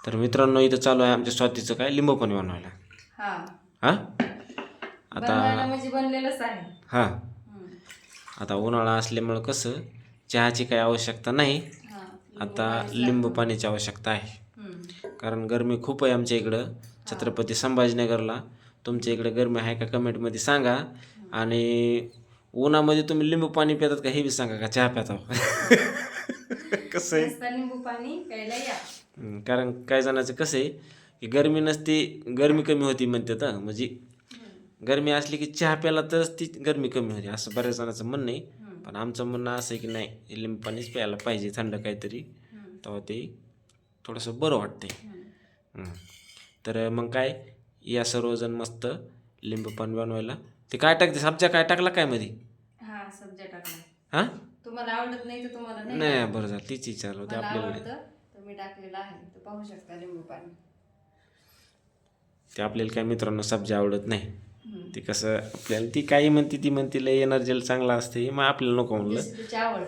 तर मित्रांनो इथं चालू आहे आमच्या स्वातीचं काय लिंबू पाणी बनवायला. हा हा बनवायला आता म्हणजे बनलेलंच आहे. हा हम्म. आता उन्हाळा असल्यामुळं कसं चहाची काही आवश्यकता नाही. हा आता लिंबू पाण्याची आवश्यकता आहे. कारण गरमी खूप आहे आमच्या इकडं छत्रपती संभाजीनगरला. तुमच्या इकडे गरमी आहे का कमेंटमध्ये सांगा. आणि उन्हामध्ये तुम्ही लिंबू पाणी पितात का हे बी सांगा का चहा पिता कसं आहे. लिंबू पाणी प्यायला या. कारण काय जणांचं कसं आहे की गरमी नसते गरमी कमी होती म्हणतात म्हणजे गरमी असली की चहा प्यायला तरच ती गरमी कमी होते असं बऱ्याच जणांचं म्हणणं आहे. पण आमचं म्हणणं असं आहे की नाही लिंबू पाणीच प्यायला पाहिजे थंड काहीतरी तेव्हा ते थोडंसं बरं वाटते. तर मग काय या सर्वजण मस्त लिंबू पाणी बनवायला ते काय टाकते सब्जा काय टाकला काय मध्ये. हा सब्जा टाकला. हां तुम्हाला आवडत नाही तर तुम्हाला नाही बरं झालं तीच विचारलं होते मला आपल्याला. आवडतं तर मी टाकलेलं आहे तर पाहू शकता लिंबू पाणी. ते आपल्याला काय मित्रांनो सब्जा आवडत नाही. ते कसं आपल्याला ती काही म्हणते ती म्हणते लय एनर्जीला चांगला असते मग आपल्याला नको म्हणलं. जशी तुझी आवड.